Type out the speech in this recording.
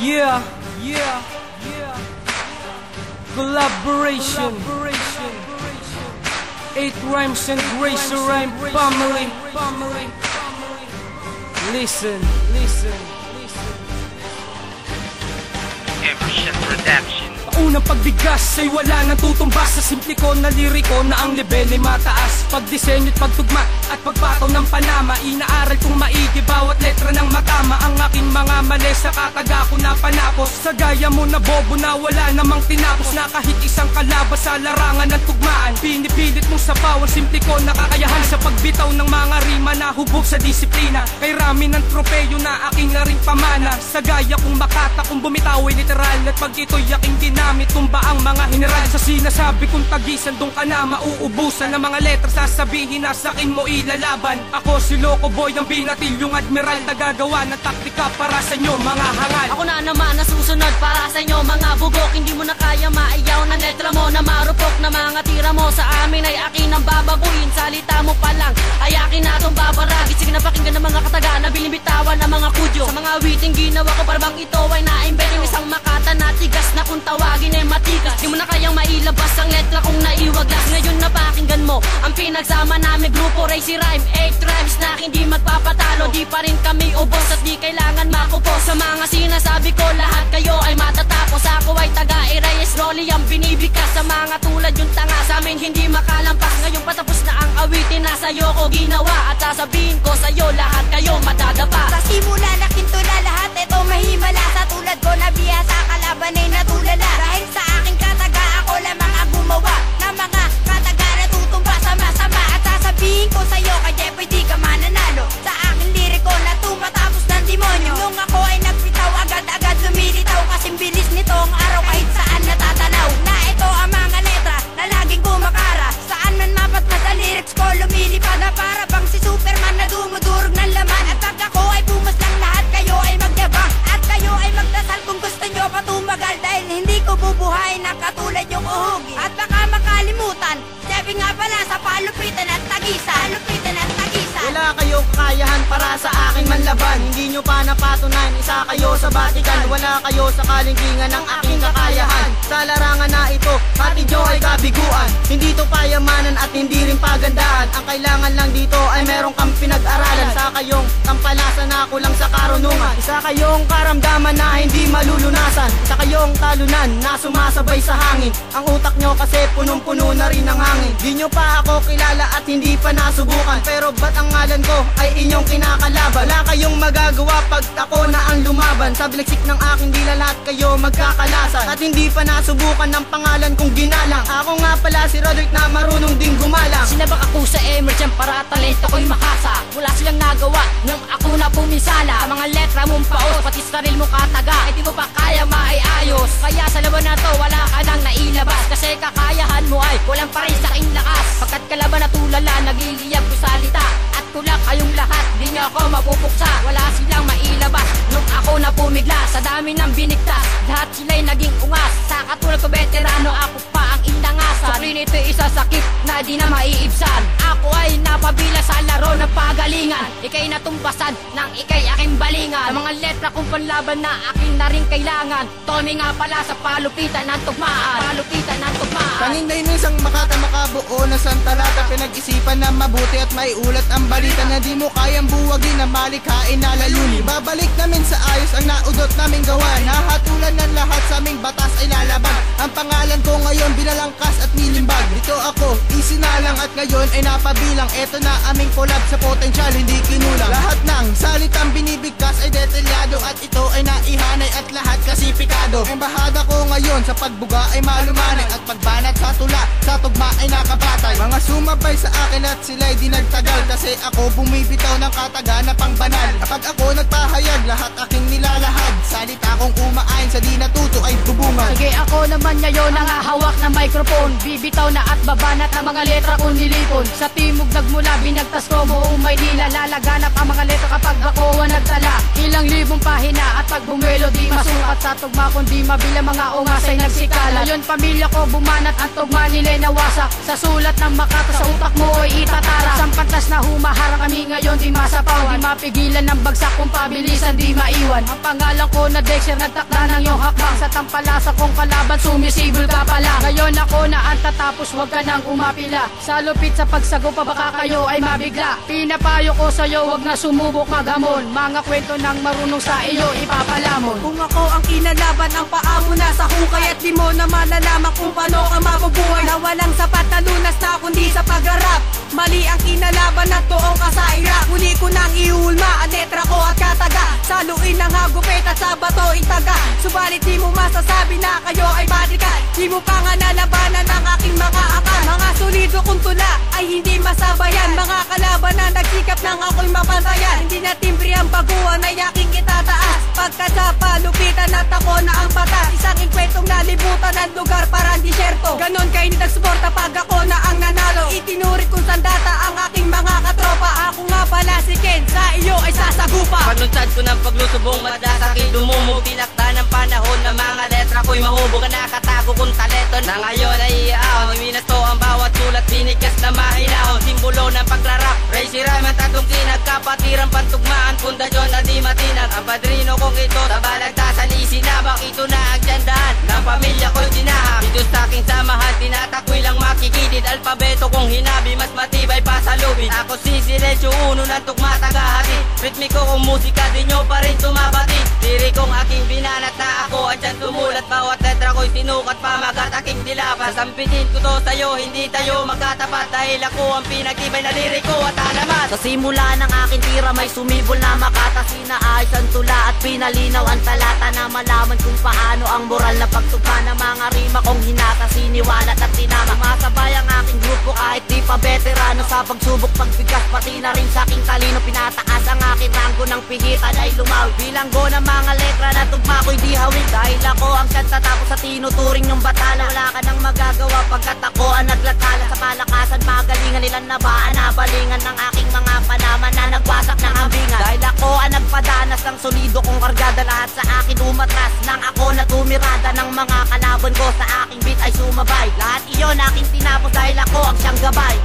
Yeah. Collaboration. 8 rhymes and Grace Rhyme family. Listen. Emerson Production. Unang pagbigas ay wala nang tutumbas sa simple ko na liriko na ang level ay mataas. Pagdisenyo't pagtugma at pagpataw ng panama, inaaral kong maigi bawat letra ng matama. Ang aking mga mali sa kataga ko na panapos. Sa gaya mo na bobo na wala namang tinapos, na kahit isang kalabas sa larangan ng tugmaan. Pinipilit mong sapawan, simple ko na kakayahan sa pagbitaw ng mga rima na hubog sa disiplina. Kay rami ng tropeyo na aking na ring pamana. Sa gaya kong makata kung bumitaw ay literal, at pag ito'y aking ginamit tumba ang mga general. Sa sinasabi kong tagisan doon ka na mauubusan ng mga letra, sasabihin na sa akin mo ilalaban. Ako si Loco Boy, ang binatilyong admiral, nagagawa ng taktika para sa inyo mga hangal. Ako na naman nasusunod para sa inyo mga bugok. Hindi mo na kaya maiyaw na letra mo, na marupok na mga tira mo. Sa amin ay akin ang babaguhin, salita mo pa lang ay akin na itong babaragin. Sige na pakinggan ng mga kataga na bilimbitawan ng mga kudyo. Sa mga witing ginawa ko parang ito ay na-imbet. Yung isang makata na tigas na kung tawagin ay matigas. Di mo na kayang mailabas ang letra kung naiwaglas. Ngayon na pakinggan mo ang pinagsama namin grupo Racy Rhyme. 8 rhymes na hindi magpapatalo, di pa rin kami ubos at di kailangan makupo. Sa mga sinasabi ko lahat kayo ay matatapos. Ako ay taga-Reyes Rolly ang binibikas. Sa mga tulad yung tanga sa amin hindi makalampas. Ngayon patapos na ang awitin na sa'yo ko ginawa, at sasabihin ko sa'yo lahat kayo madadapa. Sa simula na kinto na lahat ito mahimala. Sa tulad ko na biyasa kalaban ay natulala. Dahil sa aking kataga ako lamang ang gumawa ng mga kataga na tutumba sa masama. At sasabihin ko sa'yo kay Jepoy di ka mananalo sa aking liriko na tumatapos ng demonyo. Nung ako ay nagpitaw agad-agad lumilitaw, kasing bilis nito ang araw kahit saan natatanaw. Na ito ang mga letra na laging kumakara, saan man mapatmas ang lyrics ko lumilipad. Na para bang si Superman na dumudurog ng laman. At pag ako ay pumas lang lahat kayo ay magyabang, at kayo ay magdasal kung gusto nyo pa tumagal. Dahil hindi ko bubuhayin na katulad yung uhugi. At baka makalimutan, sabi nga pala sa palupitan at tagisan. Wala kayong kakayahan para sa aking manlaban. Hindi nyo pa napatunan, isa kayo sa batikan. Wala kayo sa kalingkingan ng aking kakayahan. Sa larangan na ito, pati nyo ay kabiguan. Hindi to payamanan at hindi rin pagandahan. Ang kailangan lang dito ay meron kang pinag-aralan. Sa kayong kampalasan na kulang sa karunungan. Isa kayong karamdaman na hindi malulunasan. Isa kayong talunan na sumasabay sa hangin. Ang utak nyo kasi punong-puno na rin ng hangin. Di nyo pa ako kilala at hindi pa nasubukan, pero ba't ang ngalan ko ay inyong kinakalaban? Wala kayong magagawa pag ako na ang lumaban. Sa biliksik ng aking dila lahat kayo magkakalasan. At hindi pa nasubukan ng pangalan kong ginalang. Ako nga pala si Roderick na marunong ding gumalang. Sinabak ako sa emergent para talento ko'y makasa. Wala silang nagawa nung ako na pumisala. Sa mga letra mong paos, pati saril mo kataga, ay di mo pa kaya maiayos. Kaya sa laban na to wala ka nang nailabas, kasi kakayahan mo ay walang pa rin sa aking lakas. Pagkat kalaban na tulala, nagiliyab ko salita, at tulak kayong lahat, di nyo ako mapupuksa. Wala silang mailabas nung ako na pumigla. Sa dami ng binigtas, lahat sila'y naging ungas. Sa katulad ko veterano, ako pa ang inangasan. Sukli nito'y isa sakit na di na maiibsan. Ako ay napabila sa laro ng pagalingan. Ika'y natumbasan ng ika'y aking balingan. Sa mga letra kong panlaban na aking na rin kailangan. Tommy nga pala sa palupitan ng tugmaan. Kaningay ng isang makata makabuo na santalata. Pinag-isipan na mabuti at may ulat ang balita na di mo kayang buwagin na malikhain na layunin. Babalik namin sa ayos ang naudot naming gawan. Nahatulan ng lahat sa aming batas ay lalaban. Ang pangalan ko ngayon binalangkas at nilimbag. Dito ako isinalang at ngayon ay napabilang. Eto na aming collab sa potensyal, hindi kinulang. Lahat ng salitang binibigkas ay detalyado, at ito ay naihanay at lahat kasi pikado. Ang bahada ko ngayon sa pagbuga ay malumanay, at pagbanat sa tula sa tugma ay nakabatay. Mga sumabay sa akin at sila'y di nagtagal, kasi ako bumibitaw ng kataga na pangbanal. Kapag ako nagpahayag, lahat aking nilalahad. Salita kong umaayon sa di natuto ay bubungan. Sige ako naman ngayon ang hawak ng microphone. Bibitaw na at babanat ang mga letra kong nilipon. Sa timog nagmula, binagtas ko buong Maynila. Lalaganap ang mga letra kapag ako ang nagtala. Ilang libong pahina at pag bumelo di masukat sa tugma kundi mabilang mga ungas ay nagsikala. Ngayon pamilya ko bumanat at tugma nila'y nawasak. Sa sulat ng Makata sa utak mo ay itatara. Isang pantas na humaharang kami ngayon di masapaw. Di mapigilan ng bagsak kung pabilisan di maiwan. Ang pangalan ko na Dexter nagtakda ng iyong hakbang. Sa tampalasa kong kalaban sumisibol ka pala. Ngayon ako na ang tatapos huwag ka nang umapila. Sa lupit sa pagsagupa baka kayo ay mabigla. Pinapayo ko sa'yo huwag na sumubok maghamon. Mga kwento ng marunong sa iyo ipapalamon. Kung ako ang kinalaban ang paa mo na sa hukay. At di mo na malalaman kung paano ka mabubuhay. Na walang sapat na lunas na kundi sa pagharap. Mali ang kinalaban at toong ka sa Iraq. Huli ko nang ihulma ang letra ko at kataga. Saluin ng hagupit at sa bato itaga. Subalit di mo masasabi na kayo ay balikan. Di mo pa nga nalabanan ang aking mga akal. Mga solido kong tula ay hindi masabayan. Mga kalaban na nagsikap nang ako'y mapantayan. Hindi na timbre ang baguhan ay aking itataas. Pagkat sa palupitan at ako na ang batas. Isang inkwentong nalibutan ng lugar parang disyerto. Ganon kayo nagsuporta pag ako na ang nanalo. Itinurit kong sandata ang aking mga katropa. Ako nga pala si Ken, sa iyo ay sasagupa. Paglunsad ko ng paglusubong madasakit dumumog. Tinakta ng panahon na mga letra ko'y mahubog. Nakatago kong talento na ngayon ay iaon. Iminas to ang bawat sulat, binigas na mahinahon. Simbolo ng pagrarap, Racy Rhyme ang tatlong kinagkapatirang pantugmaan. Pundasyon na di matinag, ang padrino kong ito tabalagtasan isinabak. Ito na ang tiyandaan ng pamilya ko'y dinahak. Dito sa aking samahan, tinatakwi lang makikidid. Alpabeto kong hinabi, mas matibay pa sa lubid. Ako si Silencio, uno ng tugma tagahatid. Ritmiko kong musika, di nyo pa rin tumabatid. Diri kong aking binanat na ako at dyan tumulat. Bawat letra ko'y tinukat pa magat aking dilapas. Sampitin ko to sa'yo, hindi tayo magkatapat. Dahil ako ang pinagtibay na liriko at alamat. Sa simula ng aking tira may sumibol na Makata. Sinaayos ang tula at pinalinaw ang talata. Na malaman kung paano ang moral na pagtugma ng mga rima kong hinata. Siniwalat at tinama, masabay ang aking grupo kahit di pa veterano. Sa pagsubok pagbigas pati na rin sa aking talino. Pinataas ang aking ranggo ng pihitan ay lumawi. Bilanggo ng mga letra na tugma ko'y di hawig. Dahil ako ang siyang tatapos sa tinuturing ng batala. Wala ka nang magagawa pagkat ako ang naglatala. Sa palakasan magalingan nilang nabaan. Nabalingan ng aking mga panaman na nagwasak ng hambingan. Dahil ako ang nagpadanas ng solido kong kargada. Lahat sa akin umatras nang ako na tumirada ng mga kalaban ko. Sa aking beat ay sumabay. Lahat iyon aking tinapos dahil ako ang siyang gabay.